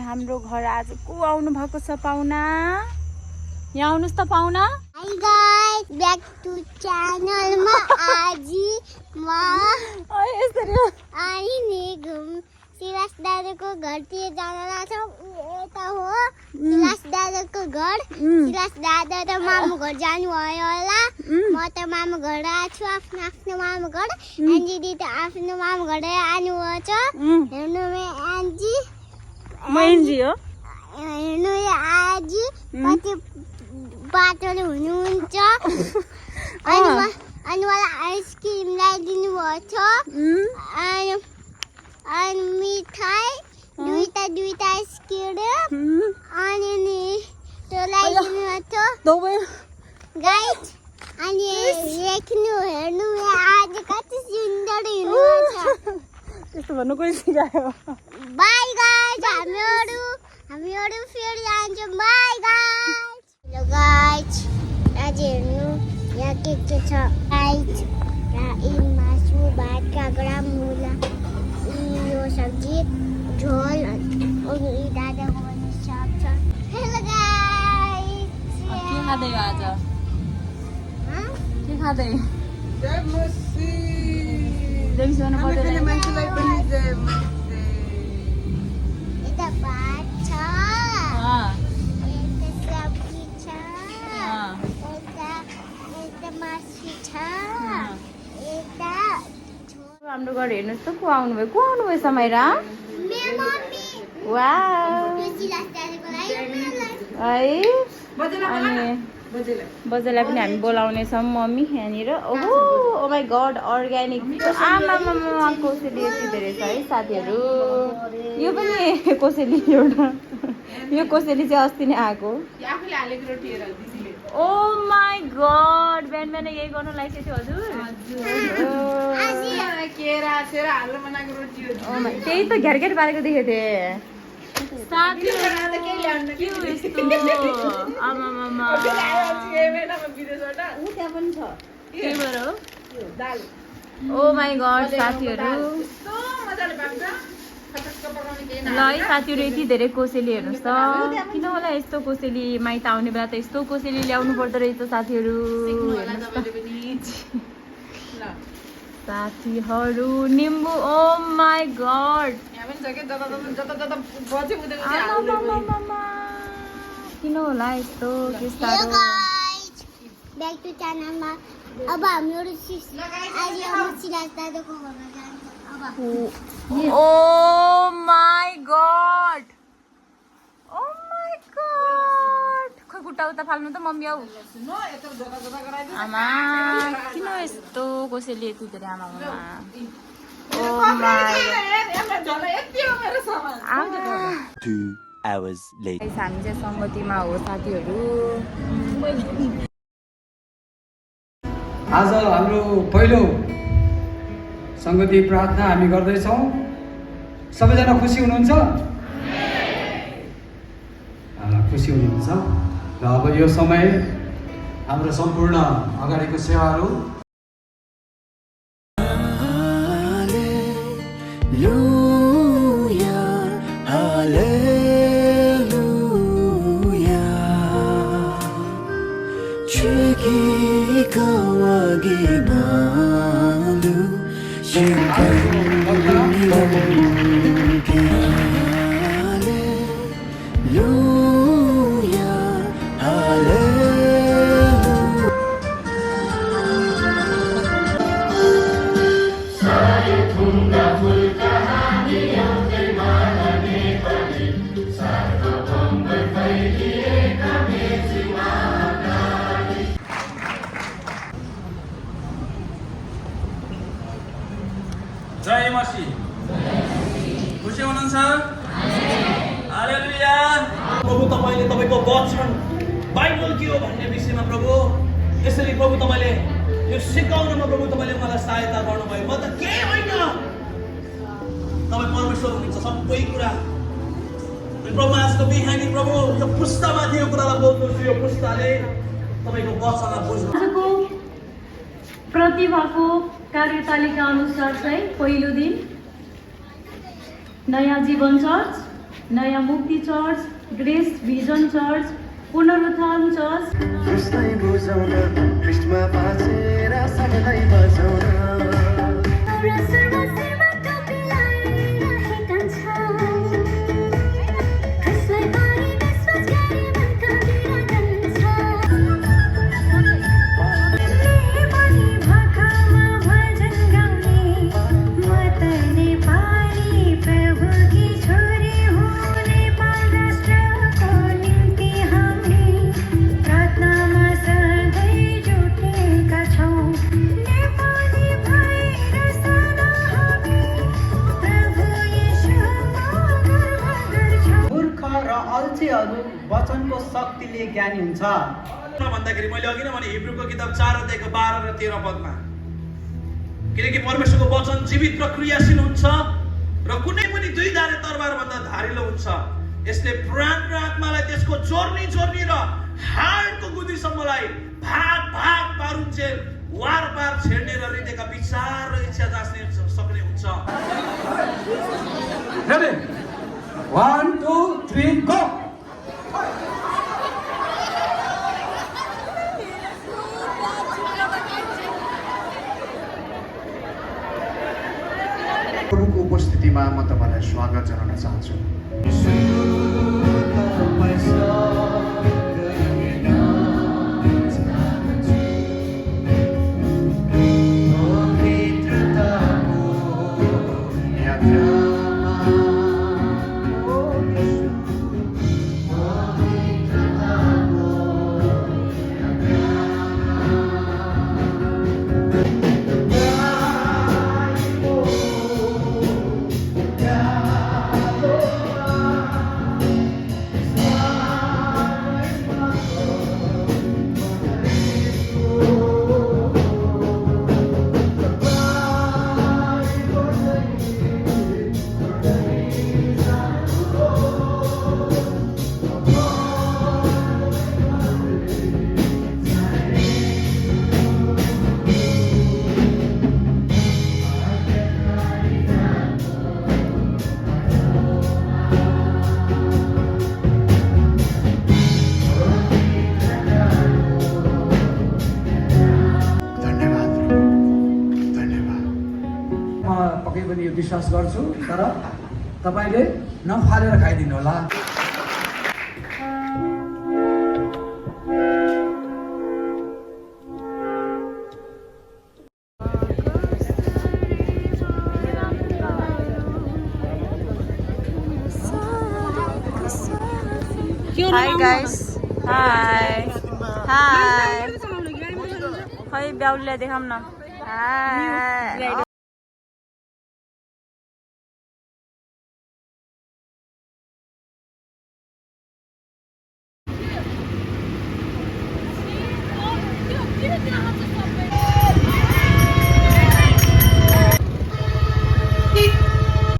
हाम्रो घर आज को आउनु भएको छ पाहुना यहाँ आउनुस् त पाहुना हाय गाइस ब्याक टु च्यानलमा आज म यसरी अनि नि घुम सिरास दादाको घरतिर जान लाग्छौँ यता हो सिरास दादाको घर सिरास दादा त मामु घर जानु भयो होला म त मामु घर आएको छु आफ्नो मामु घर एन्जी दिदी त आफ्नो मामु घर आउनु भएको छ हेर्नु मे एन्जी म एन्जी हो हेर्नु आज कति बाटोले हुनुहुन्छ अनि मलाई आइसक्रिम ल्याइदिनु भएको छ अनि मिठाई दुईटा आइसक्रिम अनि नि त्यो ल्याइदिनु भएको छ गाइस अनि हेर्नु आज कति सुन्दर हुनुहुन्छ त्यस्तो भन्नु कोही सिकायो बाई गाइस हामीहरू फेरि जान्छौँ बाई गाइस हेलो गाइस आज हेर्नु यहाँ के छ गाइस यहाँ मासु भात काँक्रा मुला यो सब्जी झोल अनि दादाको पनि सब छ हेलो गाइस के खाँदै हो आज के खाँदै जय मसी देख्छु भने पर्दैन मान्छेलाई पनि जय मसी यता भात छ यता सब्जी छ यता मासु छ यता हाम्रो घर हेर्नुहोस् त को आउनुभयो समयरा मेरो मम्मी वाउ यो सिरास दादाको लागि है अनि बजेलाई पनि हामी बोलाउने छौँ मम्मी यहाँनिर ओहो ओ माई गड अर्ग्यानिक आमामा कोसेली यति धेरै छ है साथीहरू यो पनि कोसेली एउटा यो कोसेली चाहिँ अस्ति नै आएको ओ माई गड बिहान बिहान यही गर्नु लागिसक्यो हजुर त्यही त घ्यार पारेको देखेको थिएँ ओ माई गड साथीहरू ल है साथीहरू यति धेरै कोसेली हेर्नुहोस् त किन होला यस्तो कोसेली माइत आउने बेला त यस्तो कोसेली ल्याउनु पर्दो रहेछ साथीहरू साथीहरू निम्बु ओ माई गड किन होला यस्तो के साह्रो ब्याक टु च्यानलमा अब हामीहरू आज सिराज दादाको घरमा जान्छ ओ माई गड खै खुट्टा उता फाल्नु त मम्मी आऊ आमा किन यस्तो कसैले यति धेरै आमा हामी चाहिँ सङ्गतिमा हो साथीहरू आज हाम्रो पहिलो सङ्गति प्रार्थना हामी गर्दैछौँ सबैजना खुसी हुनुहुन्छ खुसी हुनुहुन्छ र अब यो समय हाम्रो सम्पूर्ण अगाडिको सेवाहरू जय मसी खुसी हुनुहुन्छ हालेलुया प्रभु तपाईले तपाईको वचन बाइबल के हो भन्ने विषयमा प्रभु यसरी प्रभु तपाईले यो सिकाउनमा प्रभु तपाईले मलाई सहायता गर्नुभयो म त केही होइन तपाईँ परमेश्वर हुनुहुन्छ सबै कुरा प्रभु आजको बिहानी प्रभु यो पुस्तामाथि यो कुरालाई बोल्नुहोस् यो पुस्ताले तपाईको वचनलाई बुझ्नु आजको प्रतिभाको कार्यतालिका अनुसार चाहिँ पहिलो दिन नयाँ जीवन चर्च नयाँ मुक्ति चर्च, ग्रेस भिजन चर्च, पुनरुत्थान चर्च। कृष्णै बुझाउन पृष्ठमा बाँचेर सबैलाई बजाउन मूर्ख र अल्छेहरू वचनको शक्तिले ज्ञानी हुन्छ। भन्दाखेरि मैले अघि नै भने हिब्रूको किताब 4 अध्यायको 12 र 13 पदमा, किनकि परमेश्वरको वचन जीवित र क्रियाशील हुन्छ र कुनै पनि दुई धारे तरबार भन्दा धारिलो हुन्छ। यसले प्राण र आत्मालाई त्यसको जोर्नी र हाडको गुदीसम्मलाई भाग भाग पारुन्जेल वार पार छेड्ने र हृदयका विचार र इच्छा जाँच्ने सक्ने हुन्छ। Ready? 1, 2, 3, go! प्रभुको उपस्थितिमा म तपाईँलाई स्वागत जनाउन चाहन्छु। पक्कै पनि यो विश्वास गर्छु, तर तपाईँले नफालेर खाइदिनु होला। हाई गाइस, हाई हाई, खै ब्याउलीलाई देखाउँ न। हाई किन